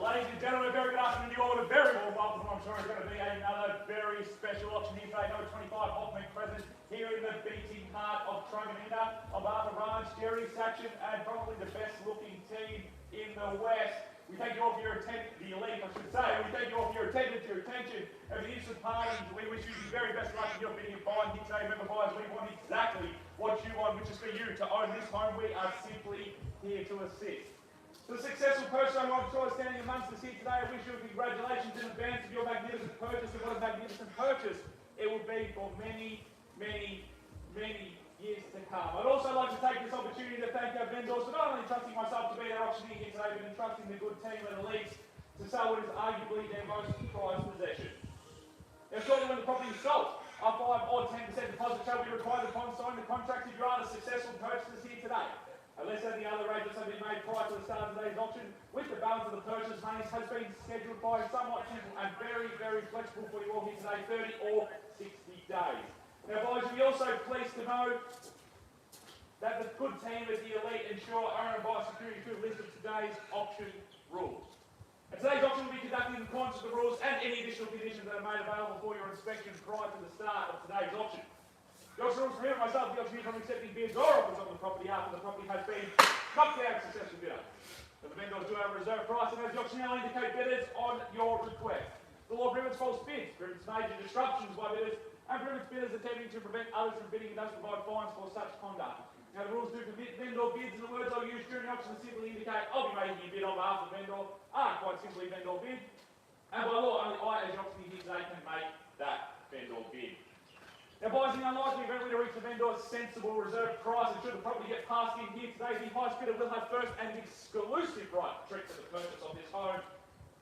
Ladies and gentlemen, very good afternoon to you all, and a very warm welcome. I'm sure it's going to be another very special auction here today. Number 25, Hoffman present here in the beating heart of Truganina. On behalf of Raj, Jerry, Sachin, and probably the best looking team in the West. We thank you all for your attention, the Elite, I should say. We thank you all for your attendance, your attention, and the instant parties. We wish you the very best luck in your bidding and buying here today. Remember, buyers, we want exactly what you want, which is for you to own this home. We are simply here to assist. The successful purchase I'm sure standing amongst us here today, I wish you congratulations in advance of your magnificent purchase, and what a magnificent purchase it will be for many, many, many years to come. I'd also like to take this opportunity to thank our vendors for not only trusting myself to be their auctioneer here today, but entrusting the good team at Eleet to sell what is arguably their most prized possession. Now, shortly when the property is sold, a 5 or 10% deposit shall be required upon signing the contract if you are the successful purchasers here today. Unless any other arrangements have been made prior to the start of today's auction, with the balance of the purchase monies has been scheduled by somewhat simple and very, very flexible for you all here today, 30 or 60 days. Now, boys, we also pleased to know that the good team at the Elite ensure owner and buyer security through a list of today's auction rules. And today's auction will be conducted in accordance with the rules and any additional conditions that are made available for your inspection prior to the start of today's auction. The auction rules prohibit myself, the auctioneer, from accepting bids or offers on the property after the property has been knocked out of successful bidder. But the vendors do have a reserve price, and as the auctioneer will indicate bidders on your request. The law prohibits false bids, prohibits major disruptions by bidders, and prohibits bidders attempting to prevent others from bidding, and does provide fines for such conduct. Now, the rules do permit vendor bids, and the words I'll use during the auction simply indicate I'll be making a bid on behalf of the vendor, quite simply vendor bid. And by law, only I, as the auctioneer here today, can make that vendor bid. Now, boys, in the unlikely event we to reach the vendor's sensible reserve price, and should the property get passed in here today, the highest bidder will have first and exclusive right to treat for the purchase of this home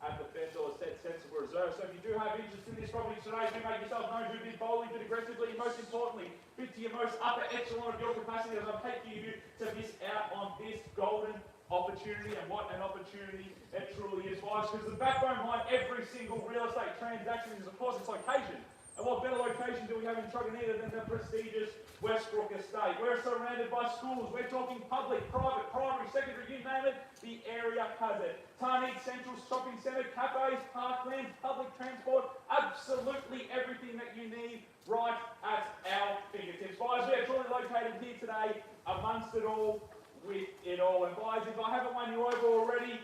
at the vendor's said sensible reserve. So if you do have interest in this property today, do make yourself known, do bid boldly, bid aggressively, and most importantly, bid to your most upper echelon of your capacity, as I'd hate for you to miss out on this golden opportunity. And what an opportunity it truly is, boys, because the backbone behind every single real estate transaction is, of course, its location. And what better location do we have in Truganina than the prestigious Westbrook estate? We're surrounded by schools. We're talking public, private, primary, secondary, you name it, the area has it. Tarnit Central Shopping Centre, cafes, parklands, public transport, absolutely everything that you need right at our fingertips. Guys, we are truly located here today amongst it all, with it all. And guys, if I haven't won you over already,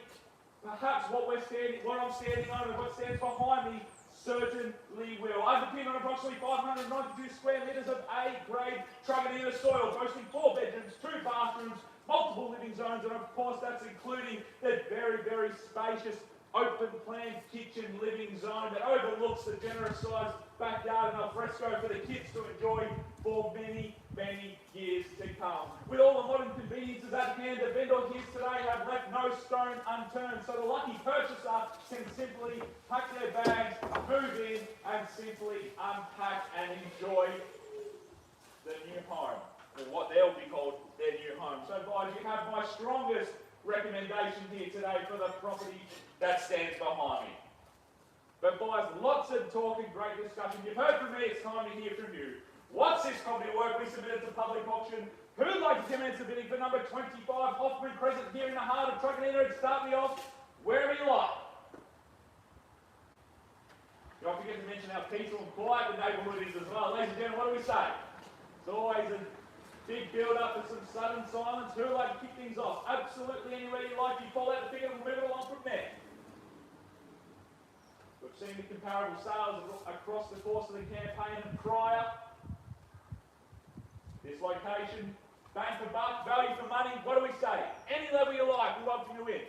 perhaps what I'm standing on and what stands behind me certainly will. Underpinned on approximately 592 square metres of A-grade Truganina soil, boasting 4 bedrooms, 2 bathrooms, multiple living zones, and of course that's including the very, very spacious open plan kitchen living zone that overlooks the generous sized backyard and al fresco for the kids to enjoy for many, many years to come. With all the modern conveniences at hand, the vendor here today have left no stone unturned, so the lucky purchaser can simply pack their bags, move in, and simply unpack and enjoy the new home, or what they'll be called their new home. So guys, you have my strongest recommendation here today for the property that stands behind me. But guys, lots of talk and great discussion. You've heard from me, it's time to hear from you. What's this property worth? We submitted to public auction. Who'd like to commence the bidding for number 25, Hoffman present here in the heart of Truganina? And start me off wherever you like. Don't forget to mention how peaceful and quiet the neighbourhood is as well. Ladies and gentlemen, what do we say? It's always a big build-up for some sudden silence. Who'd like to kick things off? Absolutely anywhere you like. You follow out the figure and we'll move it along from there. We've seen the comparable sales across the course of the campaign and prior. This location, bang for buck, value for money. What do we say? Any level you like, we welcome you in.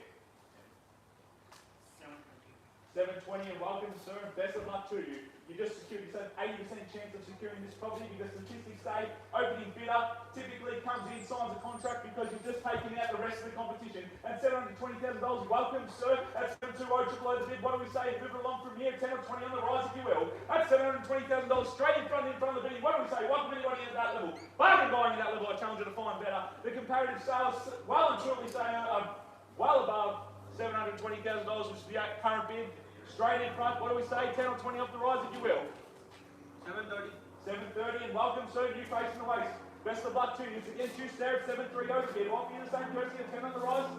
720 and welcome, sir, and best of luck to you. You just secured yourself 80% chance of securing this property because statistics say opening bidder typically comes in, signs a contract because you've just taken out the rest of the competition. At $720,000, welcome, sir. At 720 the bid, what do we say? Move it along from here, 10 or 20 on the rise if you will. At $720,000, straight in front of the bidding, what do we say? Welcome anybody at that level. Bargain buying at that level, I challenge you to find better. The comparative sales, well and truly saying, well above $720,000, which is the current bid. Straight in front, what do we say? 10 or 20 off the rise, if you will. 730. 730, and welcome, sir, you facing the waist. Best of luck to you. It's against you, Sarah, 730 bid. Offer you the same courtesy of 10 on the rise.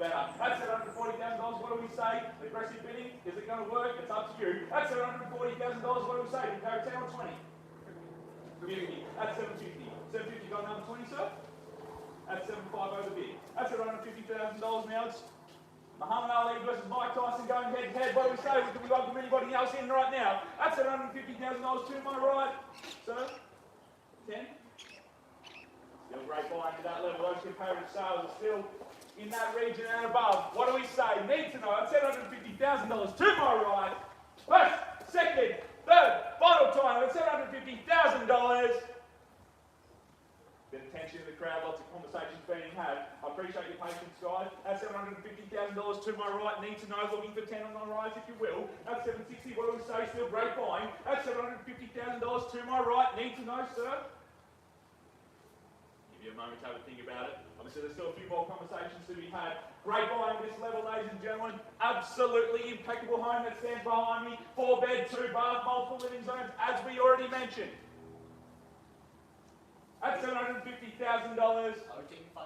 better. At $740,000, what do we say? Aggressive bidding, is it going to work? It's up to you. At $740,000, what do we say? Do we go 10 or 20? 50. At 750. 750 got another 20, sir? At 75 over bid. At $750,000 now. It's Muhammad Ali versus Mike Tyson going head to head. What do we say? Do we welcome anybody else in right now? At $750,000 to my right. Sir? 10? Still great buying to that level. Those comparative sales are still in that region and above. What do we say? Need to know. At $750,000 to my right. First, second, third, final time. At $750,000. Bit of tension in the crowd, lots of conversations being had. I appreciate your patience, guys. At $750,000 to my right, need to know, looking for 10 on the rise, if you will. At $760,000, what do we say? Still great buying. At $750,000 to my right, need to know, sir. Give you a moment to have a think about it. Obviously, there's still a few more conversations to be had. Great buying at this level, ladies and gentlemen. Absolutely impeccable home that stands behind me. 4-bed, 2-bath, multiple living zones, as we already mentioned. At $750,000. I'll take 5.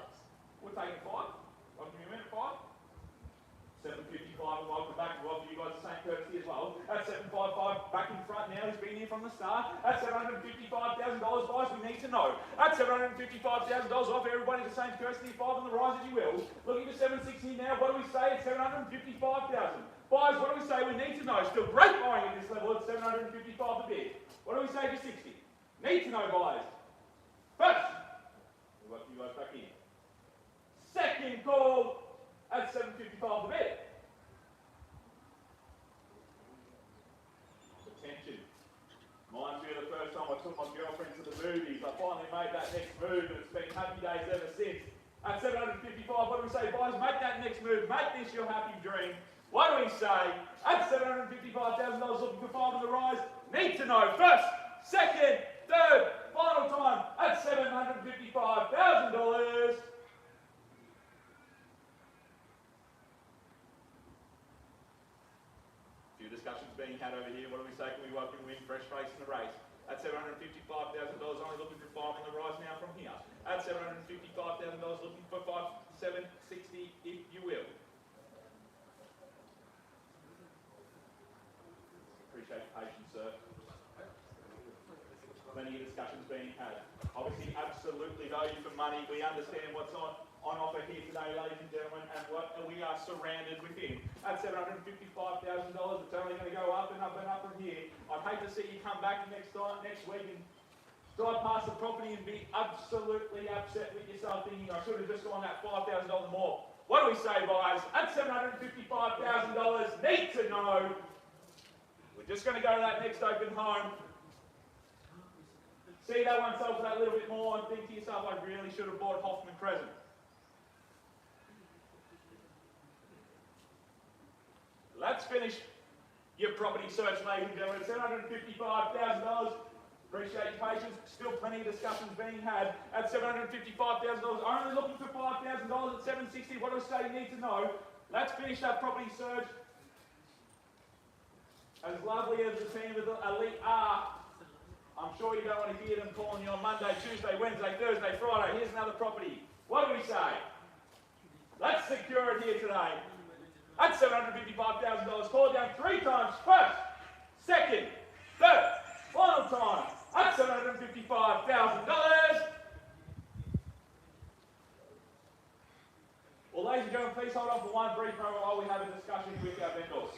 We'll take 5. I'll give you a minute, 5. 755, and welcome back. We'll offer you guys the same courtesy as well. At 755, back in front now. He's been here from the start. At $755,000, guys, we need to know. At $755,000, offer everybody the same courtesy, 5 on the rise as you will. Looking for 760 now. What do we say? At $755,000. Buyers, what do we say? We need to know. Still great buying at this level at $755 a bid. What do we say for 60? Need to know, buyers. First, we'll welcome you guys back in. Second call at $755 a bid. Attention. Reminds me of the first time I took my girlfriend to the movies. I finally made that next move, and it's been happy days ever since. At $755, what do we say, boys? Make that next move. Make this your happy dream. What do we say? At $755,000, looking for 5 on the rise. Need to know. First, second, third, final time at $755,000. Few discussions being had over here. What do we say? Can we welcome in fresh face in the race? At $755,000, only looking for 5 on the rise now from here. At $755,000, looking for 760, if you will. Appreciate your patience, sir. Plenty of discussions being had. Obviously, absolutely value for money. We understand what's on offer here today, ladies and gentlemen, and what we are surrounded within. At $755,000, it's only going to go up and up and up from here. I'd hate to see you come back next week and drive past the property and be absolutely upset with yourself, thinking I should have just gone that $5,000 more. What do we say, guys? At $755,000, need to know. We're just going to go to that next open home. See that one sell for that little bit more and think to yourself, I really should have bought Hoffman Crescent. Let's finish your property search, ladies and gentlemen. $755,000. Appreciate your patience. Still plenty of discussions being had. At $755,000, only looking for $5,000 at $760. What do I say you need to know? Let's finish that property search. As lovely as the team of the Eleet are, I'm sure you don't want to hear them calling you on Monday, Tuesday, Wednesday, Thursday, Friday. Here's another property. What do we say? Let's secure it here today. At $755,000. Call down 3 times. First, second, third, final time. At $755,000. Well, ladies and gentlemen, please hold on for one brief moment while we have a discussion with our vendors.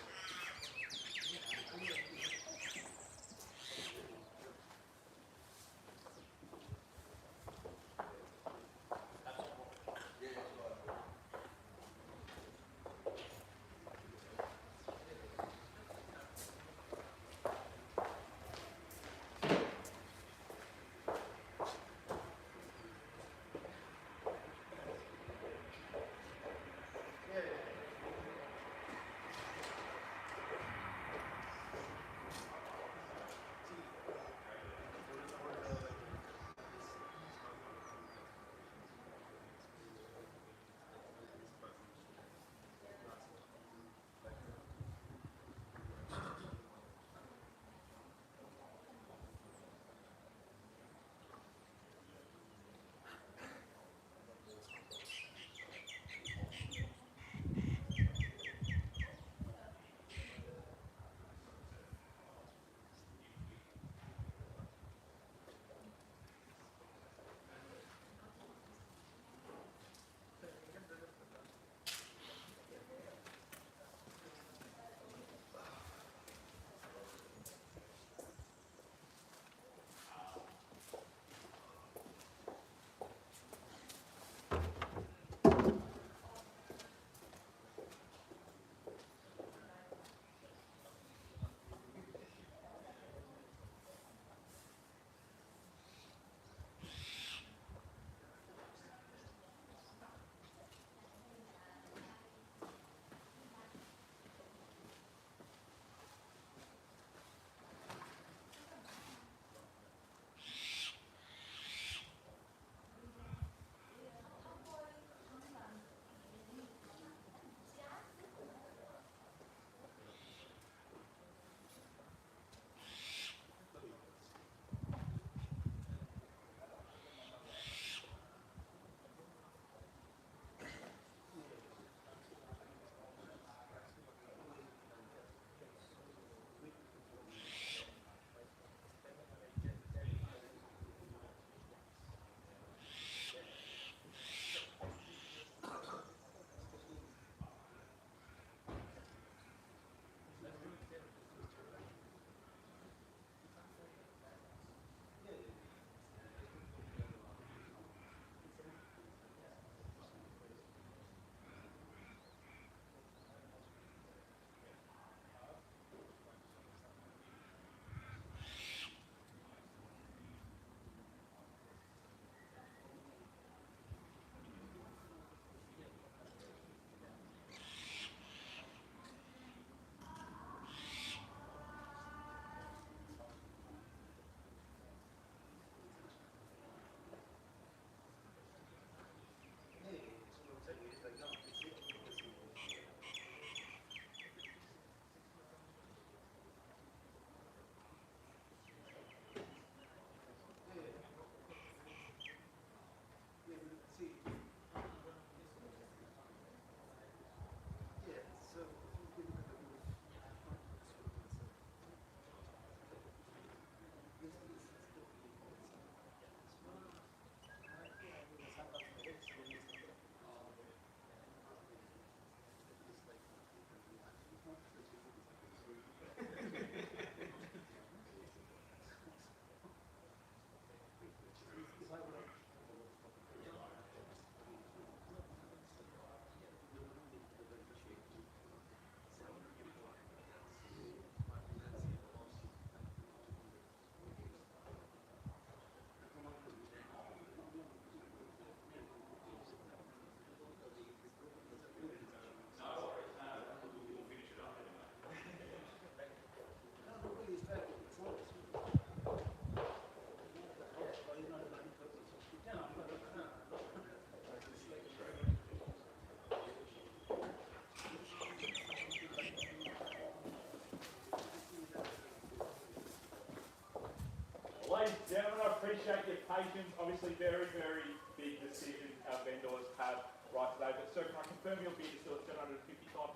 Gentlemen, I appreciate your patience. Obviously, very, very big decision our vendors have right today. But sir, can I confirm your bid is still at 755,000?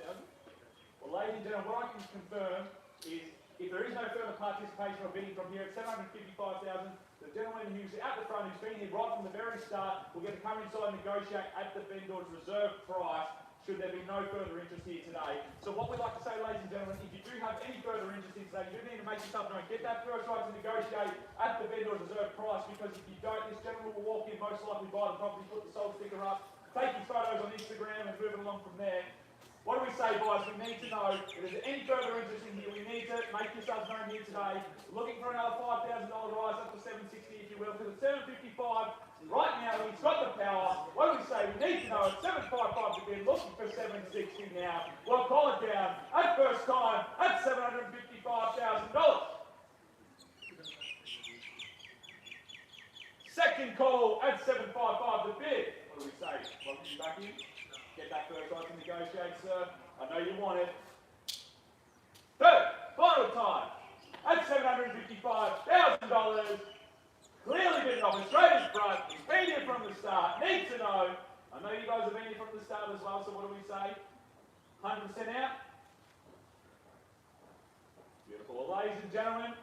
Well, ladies and gentlemen, what I can confirm is if there is no further participation or bidding from here at 755,000, the gentleman who's at the front, who's been here right from the very start, will get to come inside and negotiate at the vendor's reserve price should there be no further interest here today. So what we'd like to say, ladies and gentlemen, if you do have any further interest in today, you do need to make yourself known. Get that first right to negotiate at the vendor's reserve price, because if you don't, this gentleman will walk in, most likely buy the property, put the sold sticker up, take his photos on Instagram and move it along from there. What do we say, guys? We need to know if there's any further interest in here. We need to make yourselves known here today. Looking for another $5,000 rise up to 760, if you will, because at 755, right now he's got the power. What do we say? We need to know at 755 to bid, looking for 760 now. Well, call it down at first time at $755,000. Second call at 755 to bid. What do we say? Welcome you back in. Get that first right to negotiate, sir. I know you want it. Third, final time at $755,000. Clearly been off straight in front. He's been here from the start. Need to know. I know you guys have been here from the start as well, so what do we say? 100% out? Beautiful. Well, ladies and gentlemen,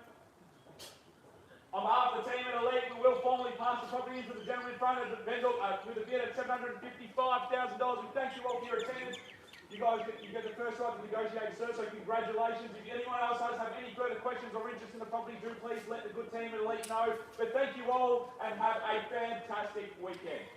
on behalf of the team at Eleet, we will formally pass the property into the gentleman in front of the vendor with a bid at $755,000. We thank you all for your attendance. You guys get the first right to negotiate, sir, so congratulations. If anyone else does have any further questions or interest in the property, do please let the good team at Eleet know. But thank you all and have a fantastic weekend.